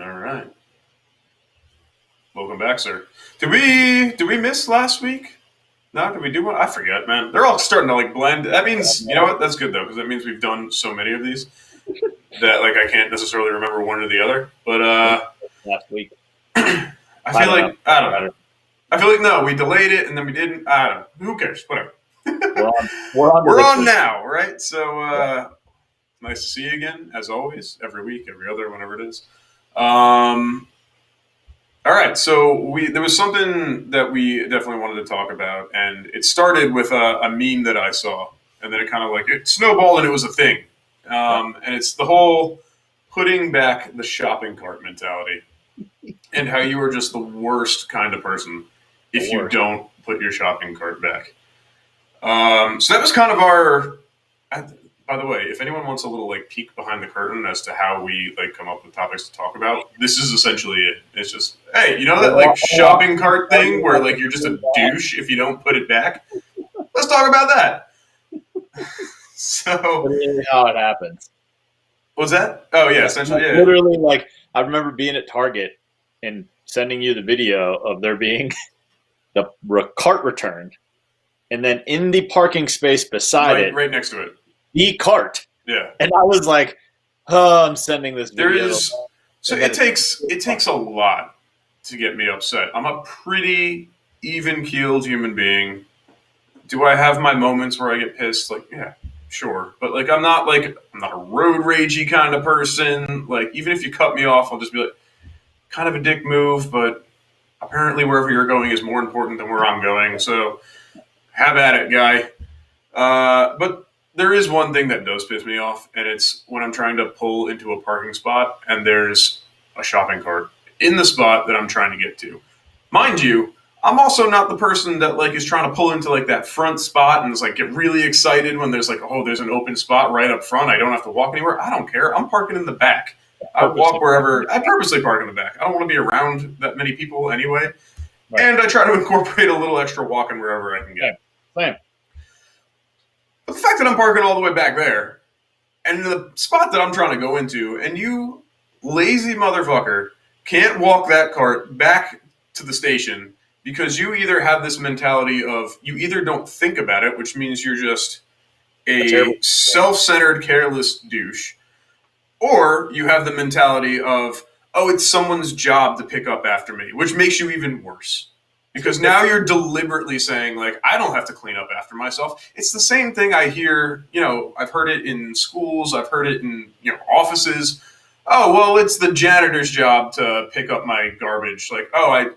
All right. Welcome back, sir. Did we miss last week? No, did we do one? I forget, man. They're all starting to like blend. That means you know what? That's good though, because that means we've done so many of these that like I can't necessarily remember one or the other. But Last week. I feel like I don't know. I feel like no, we delayed it and then we didn't. I don't know. Who cares? Whatever. We're on now, right? So nice to see you again, as always, every week, every other, whenever it is. All right, so there was something that we definitely wanted to talk about, and it started with a meme that I saw, and then it kind of like it snowballed and it was a thing, and it's the whole putting back the shopping cart mentality, and how you are just the worst kind of person if you don't put your shopping cart back. So that was kind of our. By the way, if anyone wants a little like peek behind the curtain as to how we like come up with topics to talk about, this is essentially it. It's just, hey, you know that like shopping cart thing where like you're just a douche if you don't put it back? Let's talk about that. So how it happens. What's that? Oh yeah, essentially, yeah. Literally, like I remember being at Target and sending you the video of there being the cart returned, and then in the parking space beside it, right next to it, the cart. Yeah. And I was like, oh, I'm sending this video. There is so it takes a lot to get me upset. I'm a pretty even keeled human being. Do I have my moments where I get pissed? Like, yeah, sure. But like I'm not a road ragey kind of person. Like even if you cut me off, I'll just be like kind of a dick move, but apparently wherever you're going is more important than where I'm going. So have at it, guy. But there is one thing that does piss me off, and it's when I'm trying to pull into a parking spot and there's a shopping cart in the spot that I'm trying to get to. Mind you, I'm also not the person that like is trying to pull into like that front spot and is like get really excited when there's like, oh, there's an open spot right up front. I don't have to walk anywhere. I don't care. I'm parking in the back. I walk wherever. I purposely park in the back. I don't want to be around that many people anyway. Right. And I try to incorporate a little extra walking wherever I can get. Same. But the fact that I'm parking all the way back there, and the spot that I'm trying to go into, and you lazy motherfucker can't walk that cart back to the station because you either have this mentality of you either don't think about it, which means you're just a self-centered, careless douche, or you have the mentality of, oh, it's someone's job to pick up after me, which makes you even worse. Because now you're deliberately saying, like, I don't have to clean up after myself. It's the same thing I hear, I've heard it in schools, I've heard it in, offices. Oh, well, it's the janitor's job to pick up my garbage. Like, oh, I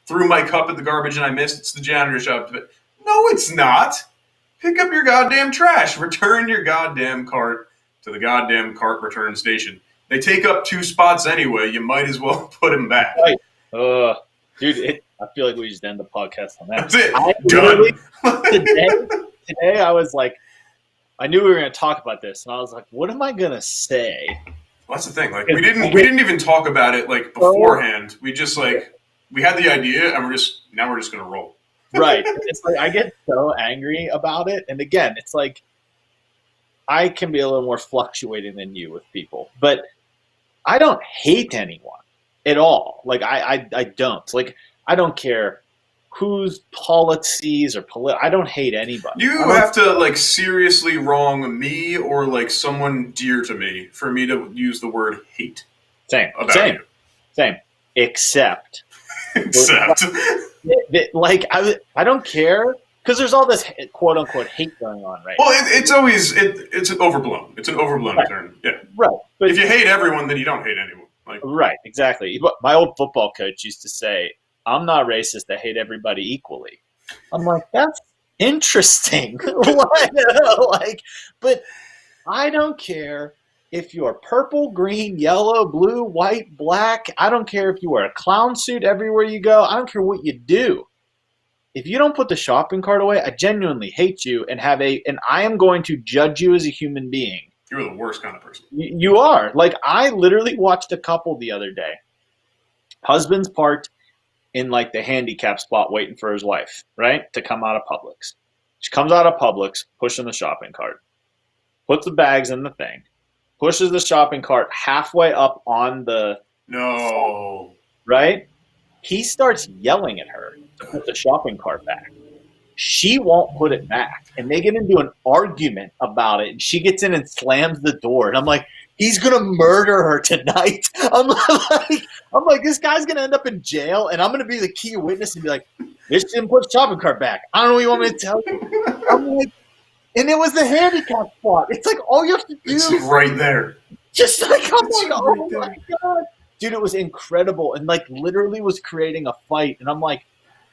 threw my cup at the garbage and I missed. It's the janitor's job to No, it's not. Pick up your goddamn trash. Return your goddamn cart to the goddamn cart return station. They take up 2 spots anyway. You might as well put them back. Right. Dude, I feel like we just end the podcast on that. That's it. Done. Today I was like, I knew we were going to talk about this, and I was like, what am I going to say? Well, that's the thing. Like, we didn't even talk about it like beforehand. We just we had the idea, and we're just going to roll. Right. It's like I get so angry about it, and again, it's like I can be a little more fluctuating than you with people, but I don't hate anyone at all. Like I don't. Like I don't care whose policies or I don't hate anybody. You have to like seriously wrong me or like someone dear to me for me to use the word hate. Same. Except. Like I don't care because there's all this quote unquote hate going on, right? Well, it's overblown. It's an overblown term. Yeah. Right. But if you hate everyone, then you don't hate anyone. Right. Exactly. My old football coach used to say, I'm not racist. I hate everybody equally. I'm like, that's interesting. But I don't care if you're purple, green, yellow, blue, white, black. I don't care if you wear a clown suit everywhere you go. I don't care what you do. If you don't put the shopping cart away, I genuinely hate you and I am going to judge you as a human being. You're the worst kind of person. You are. Like, I literally watched a couple the other day. Husband's parked in like the handicap spot waiting for his wife, right, to come out of Publix. She comes out of Publix, pushing the shopping cart, puts the bags in the thing, pushes the shopping cart halfway up on the No. right? He starts yelling at her to put the shopping cart back. She won't put it back. And they get into an argument about it. And she gets in and slams the door. And I'm like, he's going to murder her tonight. I'm like, this guy's going to end up in jail. And I'm going to be the key witness and be like, bitch didn't put the shopping cart back. I don't know what you want me to tell you. I'm like, and it was the handicap spot. It's like all you have to do. It's right there. Just like, I'm It's like, right oh there. my God. Dude, it was incredible. And like literally was creating a fight. And I'm like,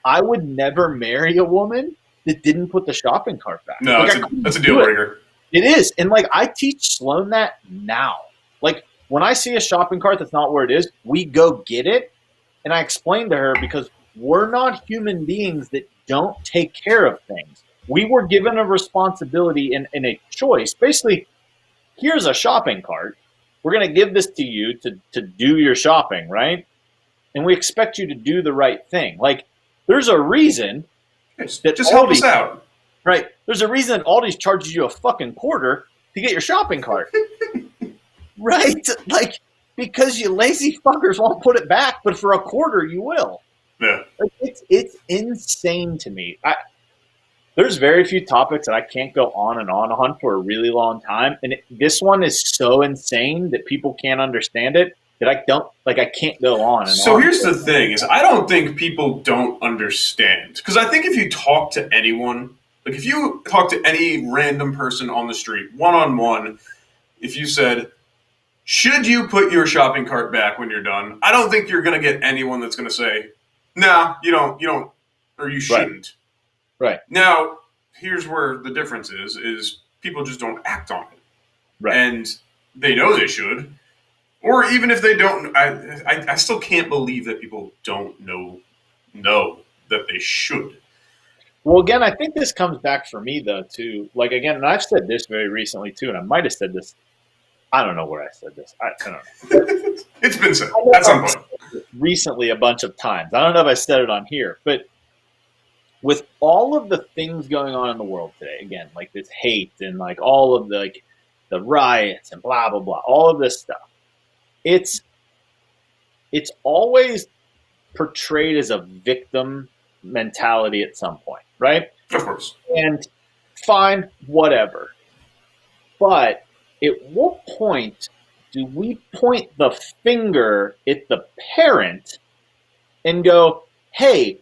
I would never marry a woman that didn't put the shopping cart back. No, like, that's a deal breaker. It is. And like I teach Sloan that now. Like when I see a shopping cart that's not where it is, we go get it. And I explain to her because we're not human beings that don't take care of things. We were given a responsibility and a choice. Basically, here's a shopping cart. We're going to give this to you to do your shopping, right? And we expect you to do the right thing. Like, there's a reason that just help us out. Right. There's a reason that Aldi's charges you a fucking quarter to get your shopping cart. Right? Like, because you lazy fuckers won't put it back, but for a quarter you will. Yeah. Like, it's insane to me. There's very few topics that I can't go on and on for a really long time. And this one is so insane that people can't understand it that I can't go on and on. So here's the thing is I don't think people don't understand. Because I think if you talk to anyone, like if you talk to any random person on the street, one-on-one, if you said, should you put your shopping cart back when you're done? I don't think you're going to get anyone that's going to say, nah, you don't, or you shouldn't. Right. Now, here's where the difference is people just don't act on it. Right. And they know they should. Or even if they don't, I still can't believe that people don't know that they should. Well, again, I think this comes back for me, though, to, like, again, and I've said this very recently, too, and I might have said this. I don't know where I said this. I don't know. It's been said at some point. Recently a bunch of times. I don't know if I said it on here, but with all of the things going on in the world today, again, like this hate and like all of the riots and blah, blah, blah, all of this stuff, it's always portrayed as a victim mentality at some point, right? Of course. And fine, whatever. But at what point do we point the finger at the parent and go, hey,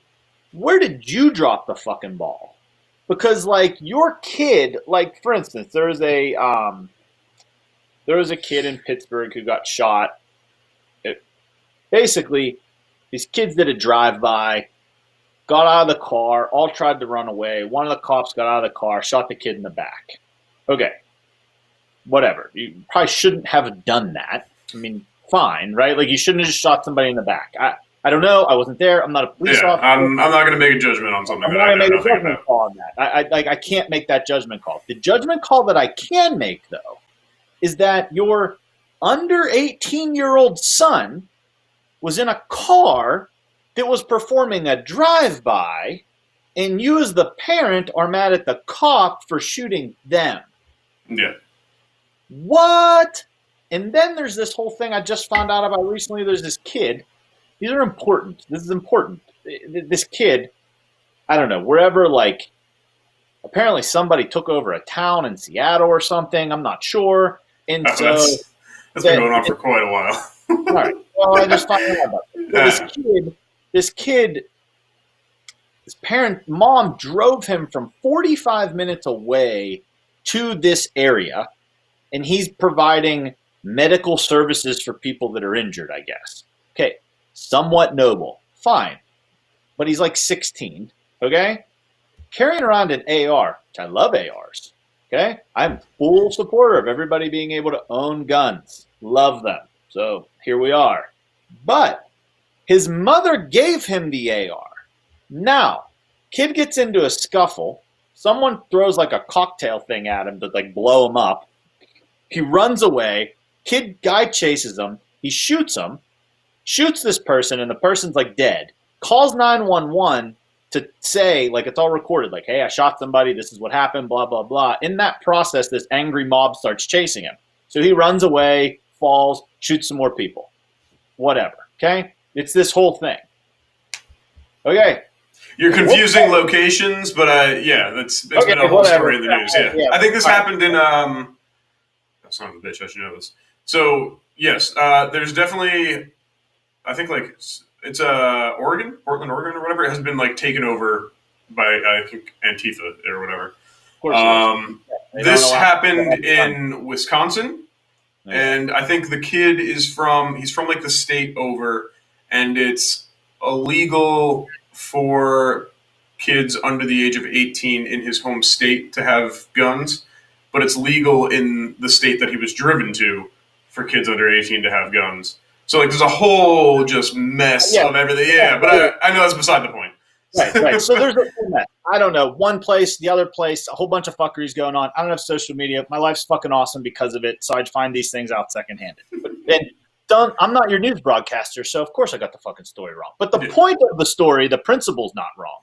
where did you drop the fucking ball? Because like your kid, like for instance, there was a kid in Pittsburgh who got shot. Basically, these kids did a drive-by, got out of the car, all tried to run away. One of the cops got out of the car, shot the kid in the back. Okay, whatever. You probably shouldn't have done that. I mean, fine, right? Like you shouldn't have just shot somebody in the back. I don't know. I wasn't there. I'm not a police officer. I'm not going to make a judgment on something. I'm not going to make a judgment call on that. I can't make that judgment call. The judgment call that I can make, though, is that your under 18-year-old son was in a car that was performing a drive-by, and you as the parent are mad at the cop for shooting them. Yeah. What? And then there's this whole thing I just found out about recently. There's this kid. These are important. This is important. This kid, I don't know, wherever, like, apparently somebody took over a town in Seattle or something. I'm not sure. And so that's been going on for quite a while. All right. Well, I just found out about it. This kid, his mom drove him from 45 minutes away to this area, and he's providing medical services for people that are injured, I guess. Okay. Somewhat noble. Fine. But he's like 16. Okay? Carrying around an AR, which I love ARs. Okay? I'm full supporter of everybody being able to own guns. Love them. So here we are. But his mother gave him the AR. Now, kid gets into a scuffle. Someone throws like a cocktail thing at him to like blow him up. He runs away. Guy chases him. He shoots him. Shoots this person, and the person's like dead. Calls 911 to say, like, it's all recorded, like, hey, I shot somebody, this is what happened, blah, blah, blah. In that process, this angry mob starts chasing him. So he runs away, falls, shoots some more people. whatever. Okay, it's this whole thing. Okay, You're confusing locations, but it's okay, been a whole whatever. story in the news. Yeah, Yeah, I think this all right. happened in son of a bitch, I should know this. So yes, there's definitely, I think like it's Oregon, Portland, Oregon, or whatever. It has been like taken over by I think Antifa or whatever. Of course it is. This happened in Wisconsin, Yeah. and I think the kid he's from like the state over, and it's illegal for kids under the age of 18 in his home state to have guns, but it's legal in the state that he was driven to for kids under 18 to have guns. So like there's a whole just mess of everything. Yeah, but I know that's beside the point. Right. So there's a whole mess. I don't know. One place, the other place, a whole bunch of fuckeries going on. I don't have social media. My life's fucking awesome because of it. So I find these things out secondhand. But I'm not your news broadcaster, so of course I got the fucking story wrong. But the point of the story, the principle's not wrong.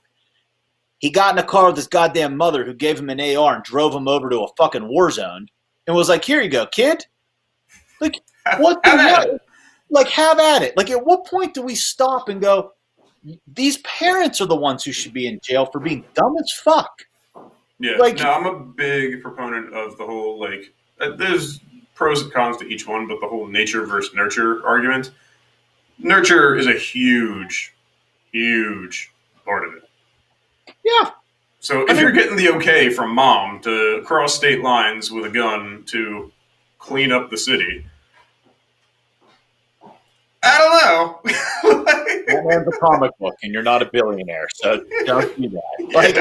He got in a car with his goddamn mother who gave him an AR and drove him over to a fucking war zone and was like, "Here you go, kid." Like, what the hell? Like, have at it. Like, at what point do we stop and go, these parents are the ones who should be in jail for being dumb as fuck? Yeah, no, I'm a big proponent of the whole, like, there's pros and cons to each one, but the whole nature versus nurture argument. Nurture is a huge, huge part of it. Yeah. So if you're getting the okay from mom to cross state lines with a gun to clean up the city, I don't know. That man's a comic book, and you're not a billionaire, so don't do that. Like,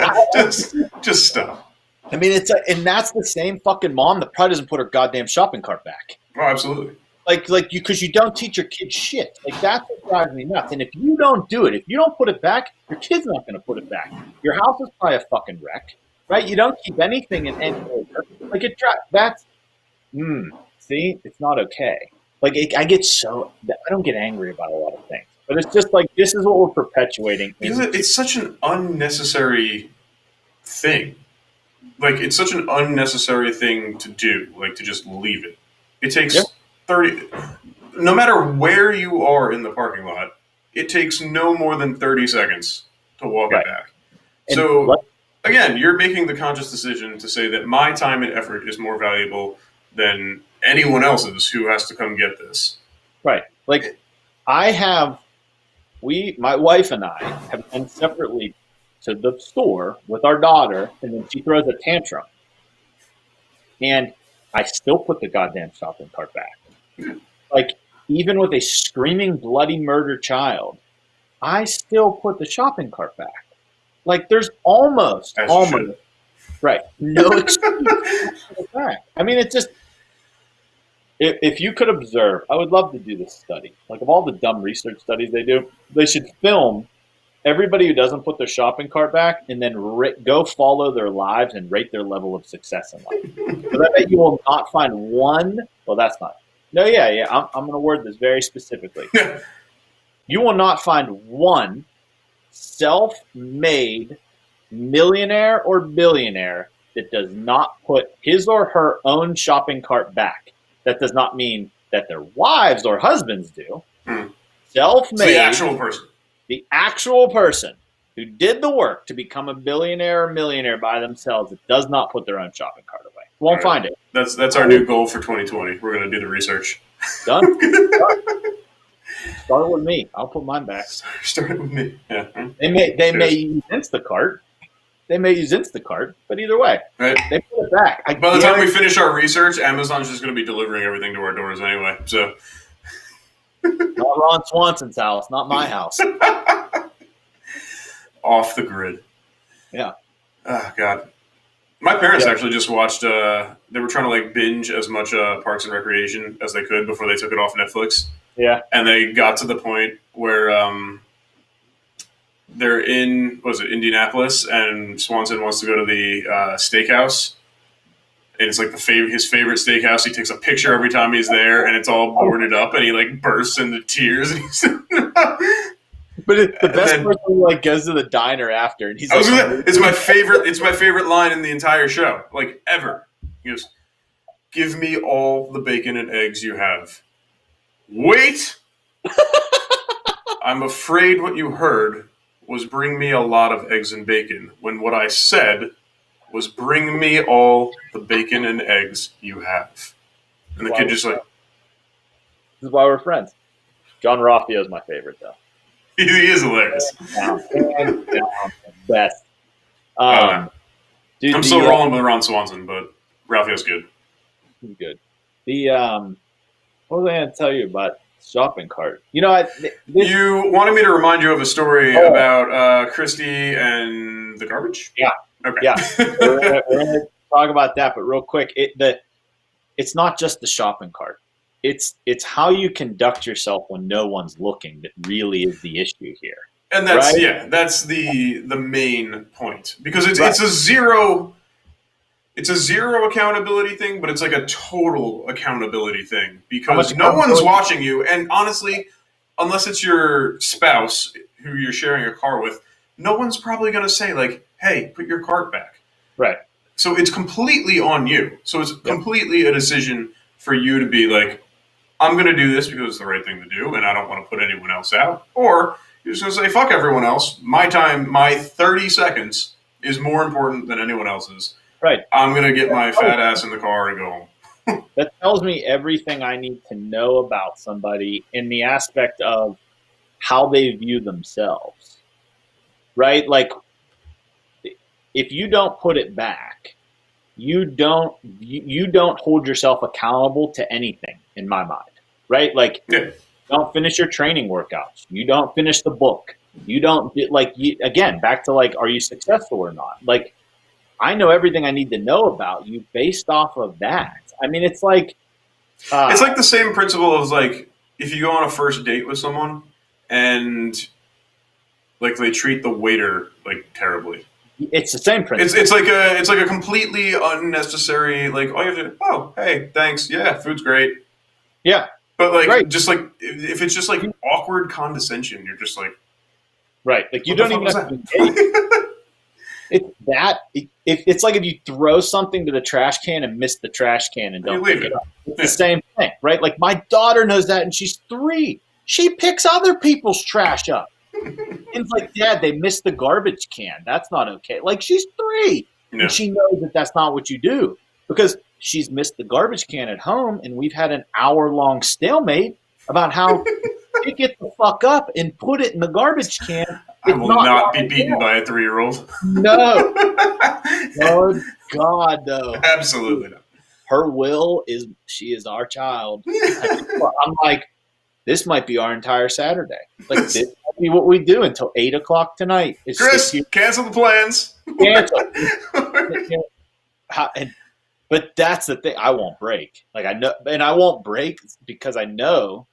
just stop. I mean, and that's the same fucking mom that probably doesn't put her goddamn shopping cart back. Oh, absolutely. Like you, because you don't teach your kids shit. Like, that's what drives me nuts. And if you don't do it, if you don't put it back, your kid's not going to put it back. Your house is probably a fucking wreck, right? You don't keep anything in any order. Like, see, it's not okay. Like, I don't get angry about a lot of things, but it's just like, this is what we're perpetuating. Because it's such an unnecessary thing. Like, it's such an unnecessary thing to do, like, to just leave it. It takes 30, no matter where you are in the parking lot, it takes no more than 30 seconds to walk it back. So, again, you're making the conscious decision to say that my time and effort is more valuable than anyone else's who has to come get this. Right. Like, my wife and I have been separately to the store with our daughter, and then she throws a tantrum. And I still put the goddamn shopping cart back. Like, even with a screaming, bloody murder child, I still put the shopping cart back. Like, there's almost, right, no excuse to put it back. I mean, it's just, if you could observe, I would love to do this study. Like, of all the dumb research studies they do, they should film everybody who doesn't put their shopping cart back and then go follow their lives and rate their level of success in life. So I bet you will not find one. Well, that's not. No, yeah. I'm going to word this very specifically. You will not find one self-made millionaire or billionaire that does not put his or her own shopping cart back. That does not mean that their wives or husbands do. Self-made. The actual person. The actual person who did the work to become a billionaire or millionaire by themselves that does not put their own shopping cart away. Won't find it. That's our new goal for 2020. We're going to do the research. Done. Start with me. I'll put mine back. Start with me. Yeah. They may use Instacart. They may use Instacart, but either way, right. They put it back. By the time we finish our research, Amazon's just going to be delivering everything to our doors anyway. So. Not Ron Swanson's house, not my house. Off the grid. Yeah. Oh, God. My parents actually just watched, they were trying to like binge as much Parks and Recreation as they could before they took it off Netflix. Yeah. And they got to the point where they're in, Indianapolis, and Swanson wants to go to the steakhouse. And it's like his favorite steakhouse. He takes a picture every time he's there, and it's all boarded up, and he like bursts into tears. And he's but the best person like goes to the diner after, and he's like, "It's my favorite. It's my favorite line in the entire show, like ever." He goes, "Give me all the bacon and eggs you have. Wait I'm afraid what you heard was bring me a lot of eggs and bacon, when what I said was bring me all the bacon and eggs you have. And the kid just like, This is why we're friends. John Raffio is my favorite, though. he is hilarious. And best. I don't know. Dude, I'm still rolling with Ron Swanson, but Ralphio's good. He's good. What was I going to tell you about shopping cart? You know, you wanted me to remind you of a story about Christy and the garbage? Yeah. Okay. Yeah. we're gonna talk about that, but real quick, it's not just the shopping cart. It's how you conduct yourself when no one's looking that really is the issue here. And that's right? that's the main point, because it's a zero accountability thing, but it's like a total accountability thing, because no one's watching you, and honestly, unless it's your spouse who you're sharing a car with, no one's probably going to say like, "Hey, put your cart back." Right. So it's completely on you. So it's completely a decision for you to be like, I'm going to do this because it's the right thing to do, and I don't want to put anyone else out. Or you're just going to say, fuck everyone else. My time, my 30 seconds is more important than anyone else's. Right. I'm going to get my fat ass in the car and go home. That tells me everything I need to know about somebody in the aspect of how they view themselves. Right? Like, if you don't put it back, you don't hold yourself accountable to anything, in my mind, right? Like, you don't finish your training workouts, you don't finish the book, you don't again, back to like, are you successful or not? Like, I know everything I need to know about you based off of that. I mean, it's like it's like the same principle as like if you go on a first date with someone and like they treat the waiter like terribly. It's the same principle. It's like a completely unnecessary, like, all you have to, oh, hey, thanks, yeah, food's great. Yeah. But like just like if it's just like awkward condescension, you're just like, right, like you don't even have to engage. It's that it's like if you throw something to the trash can and miss the trash can and don't pick it up. It's the same thing, right? Like, my daughter knows that, and she's 3. She picks other people's trash up. It's like, Dad, they missed the garbage can. That's not okay. Like, she's 3, and she knows that that's not what you do, because she's missed the garbage can at home, and we've had an hour-long stalemate about how pick it the fuck up and put it in the garbage can. I will not be beaten by a 3-year-old. No. Oh, God, no. Absolutely not. Her will she is our child. I'm like, this might be our entire Saturday. Like, this might be what we do until 8 o'clock tonight. Chris, cancel the plans. Cancel. But that's the thing. I won't break. Like, I know, and I won't break because I know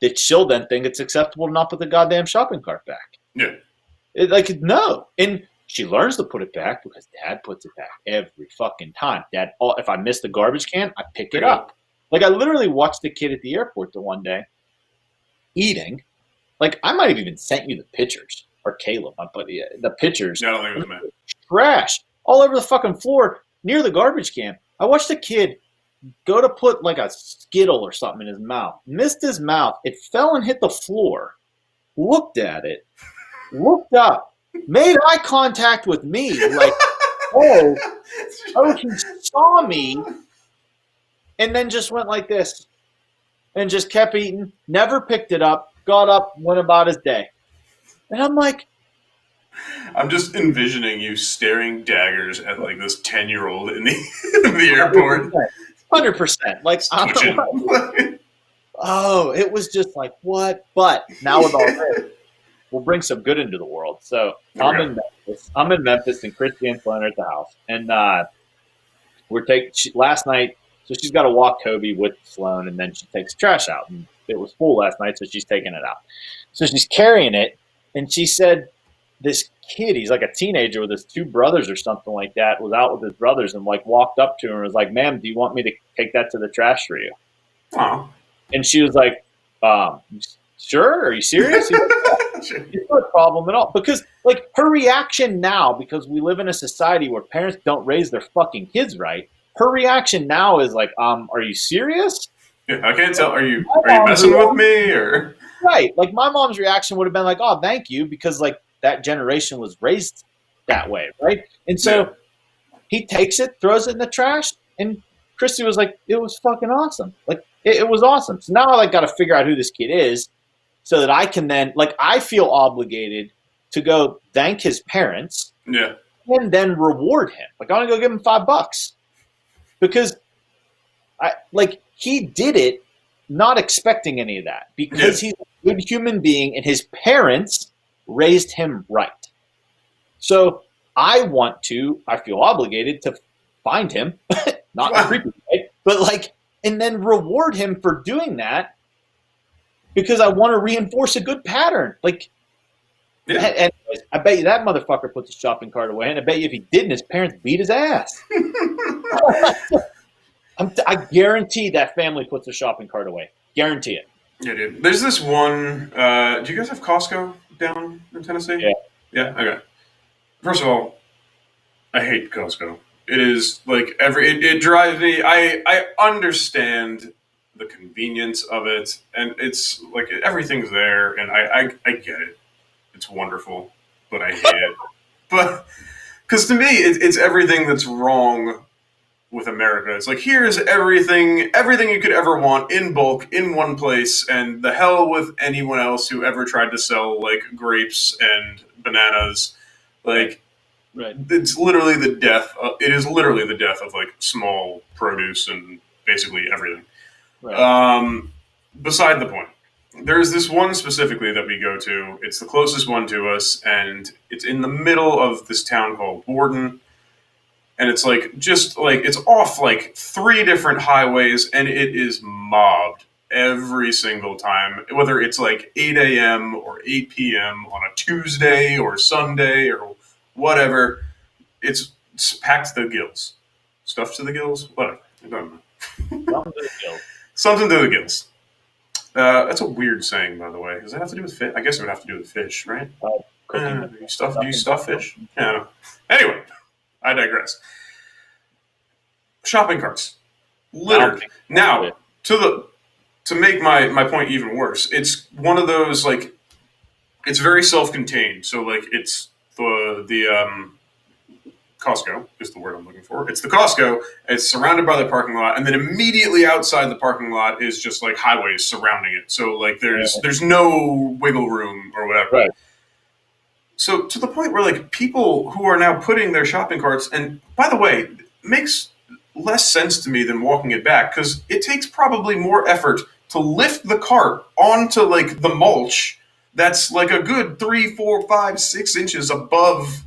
that she'll then think it's acceptable to not put the goddamn shopping cart back. Yeah. No. And she learns to put it back because Dad puts it back every fucking time. Dad, if I miss the garbage can, I pick it up. Like, I literally watched the kid at the airport the one day eating. Like, I might have even sent you the pictures, or Caleb, but the pictures. Yeah, I don't think it was meant. Trash all over the fucking floor near the garbage can. I watched a kid go to put like a Skittle or something in his mouth, missed his mouth, it fell and hit the floor, looked at it, looked up, made eye contact with me, like, oh, he saw me, and then just went like this, and just kept eating, never picked it up, got up, went about his day. And I'm like, I'm just envisioning you staring daggers at like this 10-year-old in the airport. 100%. Like, oh, it was just like, what? But now with all this, we'll bring some good into the world. So I'm in Memphis, and Christy and Sloan are at the house, and last night. So she's got to walk Kobe with Sloan, and then she takes trash out, and it was full last night, so she's taking it out. So she's carrying it, and she said this kid, he's like a teenager with his 2 brothers or something like that, was out with his brothers and like walked up to her and was like, "Ma'am, do you want me to take that to the trash for you?" Oh. And she was like, "Sure? Are you serious?" It's not a problem at all. Because like, her reaction now, because we live in a society where parents don't raise their fucking kids right, her reaction now is like, "Are you serious?" Yeah, I can't tell. Are you messing with me or? Right. Like my mom's reaction would have been like, "Oh, thank you," because like that generation was raised that way, right? And Yeah. so he takes it, throws it in the trash, and Christy was like, "It was fucking awesome. Like it was awesome." So now I like got to figure out who this kid is, so that I can then like I feel obligated to go thank his parents Yeah. and then reward him. Like I want to go give him $5 because I like he did it not expecting any of that Yeah. because he's a good human being and his parents raised him right. So I feel obligated to find him, not in a creepy way, but like, and then reward him for doing that because I want to reinforce a good pattern. Like, Yeah. anyways, I bet you that motherfucker put the shopping cart away, and I bet you if he didn't, his parents beat his ass. I guarantee that family puts the shopping cart away. Guarantee it. Yeah, dude. There's this one. Do you guys have Costco down in Tennessee? Yeah. Yeah. Okay. First of all, I hate Costco. It is like it drives me. I understand the convenience of it, and it's like everything's there, and I get it. It's wonderful, but I hate it. But because to me, it's everything that's wrong with America. It's like here's everything you could ever want in bulk in one place, and the hell with anyone else who ever tried to sell like grapes and bananas. Like Right. it's literally the death. It is literally the death of like small produce and basically everything. Right. Beside the point. There's this one specifically that we go to. It's the closest one to us, and it's in the middle of this town called Borden. And it's like just like it's off like three different highways, and it is mobbed every single time. Whether it's like 8 a.m. or 8 p.m. on a Tuesday or Sunday or whatever, it's packed to the gills, stuffed to the gills, whatever. It doesn't matter. Something to the gills. That's a weird saying, by the way. Does that have to do with fish? I guess it would have to do with fish, right? Do you stuff fish? Yeah. I don't know. Anyway, I digress. Shopping carts littered. Now, to make my point even worse, it's one of those like it's very self-contained. So like it's the Costco is the word I'm looking for. It's the Costco. It's surrounded by the parking lot, and then immediately outside the parking lot is just like highways surrounding it. So like there's no wiggle room or whatever. Right. So to the point where like people who are now putting their shopping carts, and by the way, it makes less sense to me than walking it back because it takes probably more effort to lift the cart onto like the mulch that's like a good 3, 4, 5, 6 inches above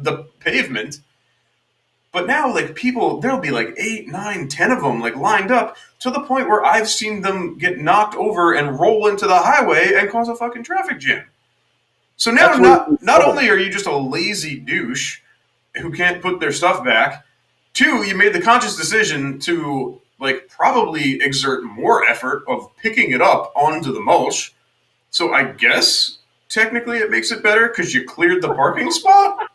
the pavement. But now, like people, there'll be like 8, 9, 10 of them like lined up to the point where I've seen them get knocked over and roll into the highway and cause a fucking traffic jam. So now, not only are you just a lazy douche who can't put their stuff back, two, you made the conscious decision to like probably exert more effort of picking it up onto the mulch. So I guess technically it makes it better because you cleared the parking spot.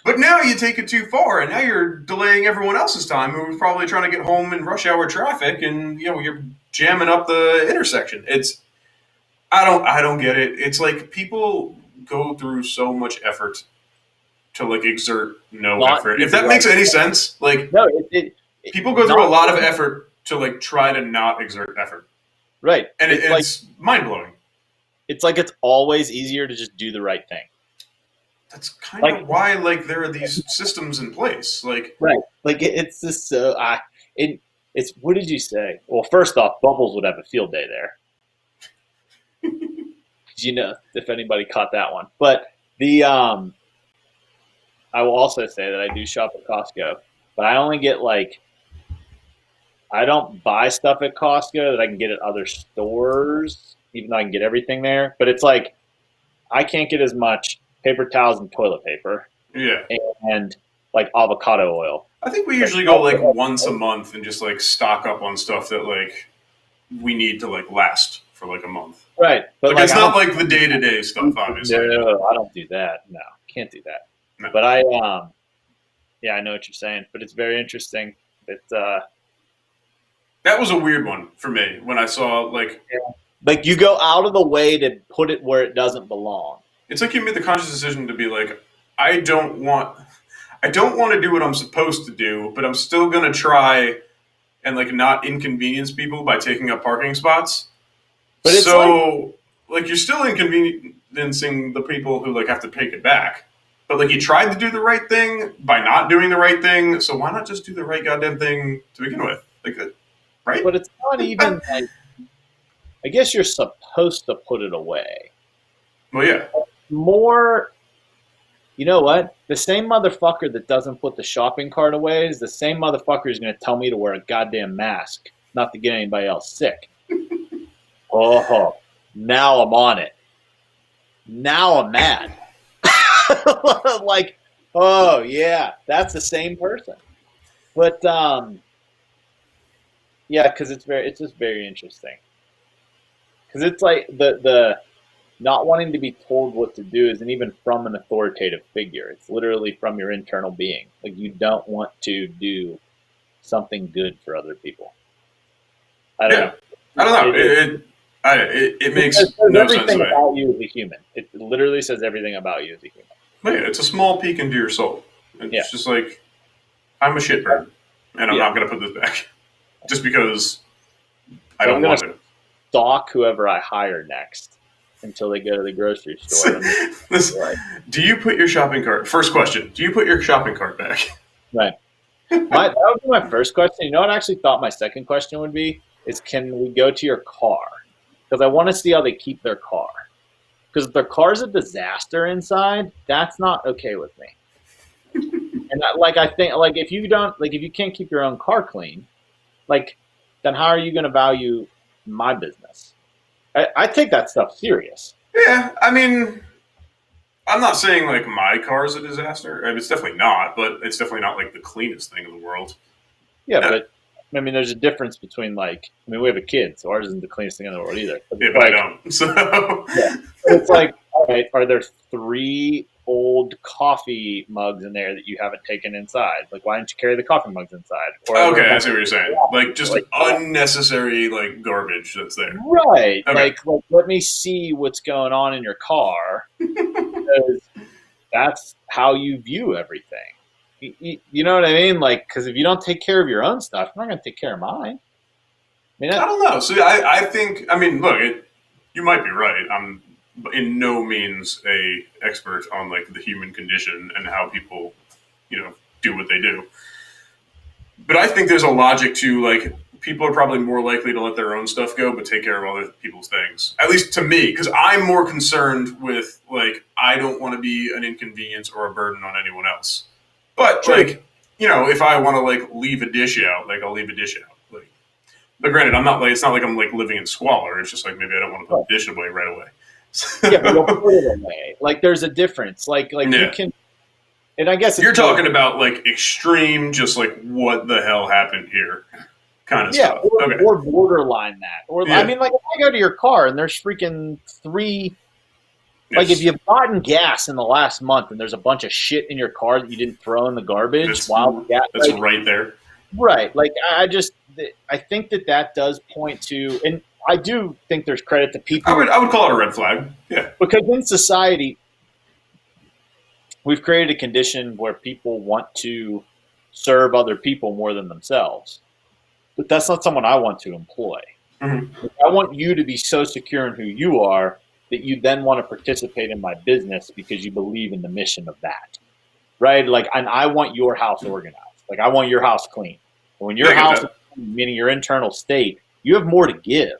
But now you take it too far, and now you're delaying everyone else's time who's probably trying to get home in rush hour traffic, and you're jamming up the intersection. I don't get it. It's like people go through so much effort to like exert no effort. If that makes any sense, like no, people go through a lot of effort to like try to not exert effort. Right. And it's mind blowing. It's like it's always easier to just do the right thing. That's kind of why like there are these systems in place. Like right. Like it's just so it's what did you say? Well, first off, Bubbles would have a field day there. If anybody caught that one. But I will also say that I do shop at Costco, but I only get I don't buy stuff at Costco that I can get at other stores, even though I can get everything there. But it's like I can't get as much paper towels and toilet paper. Yeah. And like avocado oil. I think we usually go like once a month and just like stock up on stuff that like we need to like last for like a month. Right. But like it's not like the day-to-day stuff, obviously. No, I don't do that. No, can't do that. No. But I know what you're saying. But it's very interesting. That was a weird one for me when I saw like Like you go out of the way to put it where it doesn't belong. It's like you made the conscious decision to be like, I don't want to do what I'm supposed to do, but I'm still gonna try and like not inconvenience people by taking up parking spots. But it's So like you're still inconveniencing the people who like have to take it back. But like you tried to do the right thing by not doing the right thing, so why not just do the right goddamn thing to begin with? Like, right? but it's not even like. I guess you're supposed to put it away. Well, yeah. More, you know what? The same motherfucker that doesn't put the shopping cart away is the same motherfucker who's going to tell me to wear a goddamn mask, not to get anybody else sick. Oh, now I'm on it. Now I'm mad. Like, oh yeah, that's the same person. But yeah, because it's just very interesting. Because it's like the not wanting to be told what to do isn't even from an authoritative figure. It's literally from your internal being. Like you don't want to do something good for other people. I don't know. I don't know. It makes says no sense everything to me. about you as a human. It literally says everything about you as a human. But yeah, it's a small peek into your soul. It's just like, I'm a shitbird, and I'm not going to put this back. Just because I don't want to. Stalk whoever I hire next until they go to the grocery store. Do you put your shopping cart? First question: do you put your shopping cart back? Right. That would be my first question. You know what I actually thought my second question would be? Is can we go to your car? Because I want to see how they keep their car. Because if their car's a disaster inside, that's not okay with me. And I think if you can't keep your own car clean, then how are you going to value my business? I take that stuff serious. Yeah, I mean, I'm not saying like my car's a disaster. I mean, it's definitely not, but it's definitely not like the cleanest thing in the world. Yeah, but I mean, there's a difference between we have a kid, so ours isn't the cleanest thing in the world either. But I don't. So yeah. It's like, all right, are there 3 old coffee mugs in there that you haven't taken inside? Like, why didn't you carry the coffee mugs inside? Okay, I see what you're saying. Like, just unnecessary garbage that's there. Right. Okay. Like, let me see what's going on in your car, because that's how you view everything. You know what I mean? Like, because if you don't take care of your own stuff, I'm not going to take care of mine. I don't know. See, I think, I mean, look, you might be right. I'm in no means a expert on like the human condition and how people, do what they do. But I think there's a logic to like people are probably more likely to let their own stuff go, but take care of other people's things. At least to me, because I'm more concerned with like I don't want to be an inconvenience or a burden on anyone else. But if I want to like leave a dish out, like I'll leave a dish out. Like, but granted, I'm not like it's not like I'm like living in squalor. It's just like maybe I don't want to put the dish away right away. Yeah, but you'll put it away. Like there's a difference. Like you can, and I guess you're talking about like extreme, just like what the hell happened here, kind of stuff. Or borderline that. Or I mean, like if I go to your car and there's freaking 3. Like if you've gotten gas in the last month and there's a bunch of shit in your car that you didn't throw in the garbage that's right there. Right. Like I think that does point to, and I do think there's credit to people. I would call it a red flag. Yeah. Because in society, we've created a condition where people want to serve other people more than themselves. But that's not someone I want to employ. Mm-hmm. I want you to be so secure in who you are that you then want to participate in my business because you believe in the mission of that. Right? Like, and I want your house organized. Like, I want your house clean. And when your house is clean, meaning your internal state, you have more to give.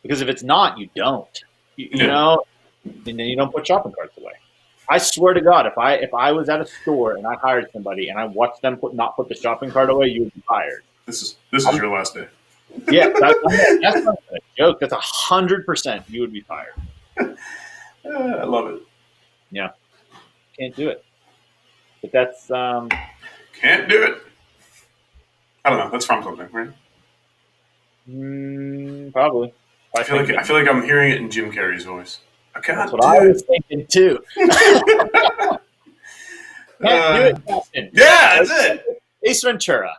Because if it's not, you don't. You know? And then you don't put shopping carts away. I swear to God, if I was at a store and I hired somebody and I watched them not put the shopping cart away, you would be fired. This is your last day. Yeah, that's not a joke. That's 100%. You would be fired. I love it. Yeah, can't do it. But that's can't do it. I don't know. That's from something, right? Probably. I feel like I'm hearing it in Jim Carrey's voice. I can't. That's what I was thinking too. Can't do it, Captain. Yeah, that's it. Ace Ventura.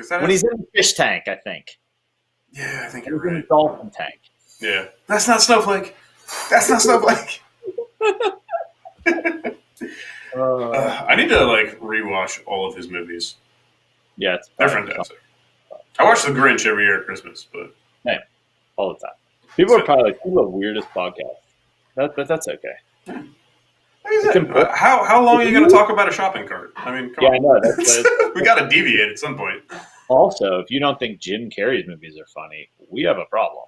When he's in the fish tank, I think. Yeah, I think he's you're right. in the dolphin tank. Yeah. That's not Snowflake. That's not Snowflake. I need to like rewatch all of his movies. Yeah, it's They're fun. fantastic. I watch The Grinch every year at Christmas, but Hey, all the time. People are probably like, "Who's the weirdest podcast?" But that's okay. like It's important. how long are you going to talk about a shopping cart? I mean, come Yeah, on. I know. That's We got to deviate at some point. also, if you don't think Jim Carrey's movies are funny, we have a problem.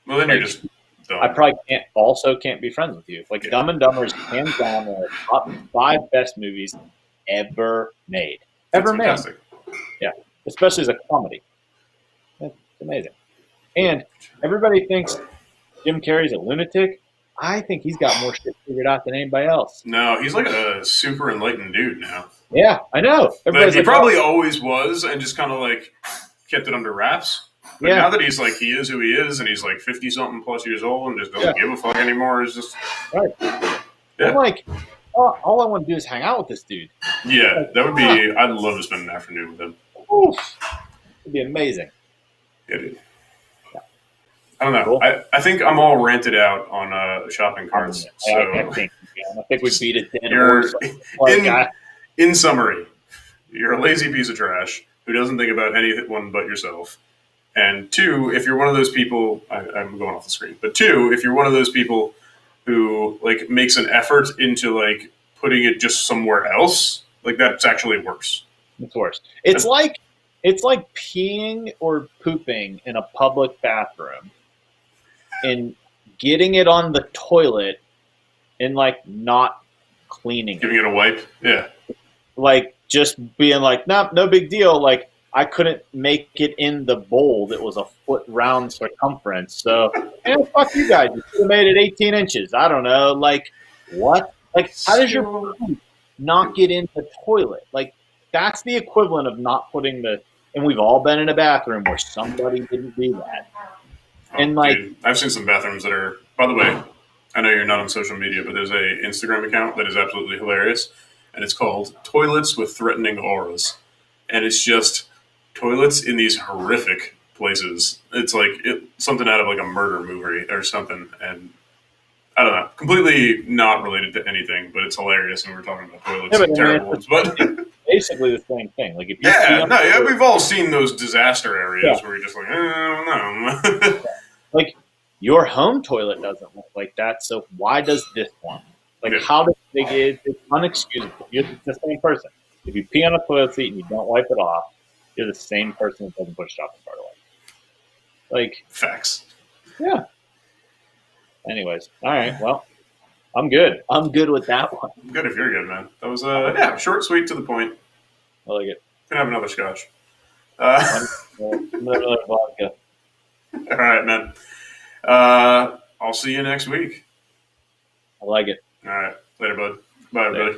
Well, then Like, you're just dumb. I probably can't be friends with you. Like Dumb and Dumber is hands down one of the top 5 best movies ever made. Ever made. Fantastic. Yeah, especially as a comedy. It's amazing. And everybody thinks Jim Carrey's a lunatic. I think he's got more shit figured out than anybody else. No, he's like a super enlightened dude now. Yeah, I know. He probably always was, and just kind of like kept it under wraps. But now that he's like, he is who he is, and he's like 50 something plus years old and just doesn't give a fuck anymore, is just. Right. Yeah. I'm like, all I want to do is hang out with this dude. Yeah, that would be. I'd love to spend an afternoon with him. Oof. It'd be amazing. Yeah, dude. I don't know. Cool. I think I'm all ranted out on shopping carts. I think we beat it dead. In summary, you're a lazy piece of trash who doesn't think about anyone but yourself. And 2, if you're one of those people, I'm going off the screen. But 2, if you're one of those people who like makes an effort into like putting it just somewhere else, like that's actually worse. It's worse. It's like peeing or pooping in a public bathroom and getting it on the toilet and like not cleaning giving it a wipe. Yeah. Like just being like, nah, no big deal. Like I couldn't make it in the bowl that was a foot round circumference. So fuck you guys. You could have made it 18 inches. I don't know. Like what? Like how does your poop not get in the toilet? Like that's the equivalent of not putting and we've all been in a bathroom where somebody didn't do that. And like, dude, I've seen some bathrooms that are, by the way, I know you're not on social media, but there's a Instagram account that is absolutely hilarious. And it's called Toilets with Threatening Auras. And it's just toilets in these horrific places. It's like something out of like a murder movie or something. And I don't know, completely not related to anything, but it's hilarious. And we're talking about toilets and terrible ones. But basically the same thing. Like if you we've all seen those disaster areas where you're just like, I don't know. Like your home toilet doesn't look like that, so why does this one? Like how does it's unexcusable. You're the same person. If you pee on a toilet seat and you don't wipe it off, you're the same person that doesn't put a shopping cart away. Like facts. Yeah. Anyways, all right. Well, I'm good. I'm good with that one. I'm good if you're good, man. That was short, sweet, to the point. I like it. Can have another scotch. Another vodka. All right, man. I'll see you next week. I like it. All right. Later, bud. Bye, everybody.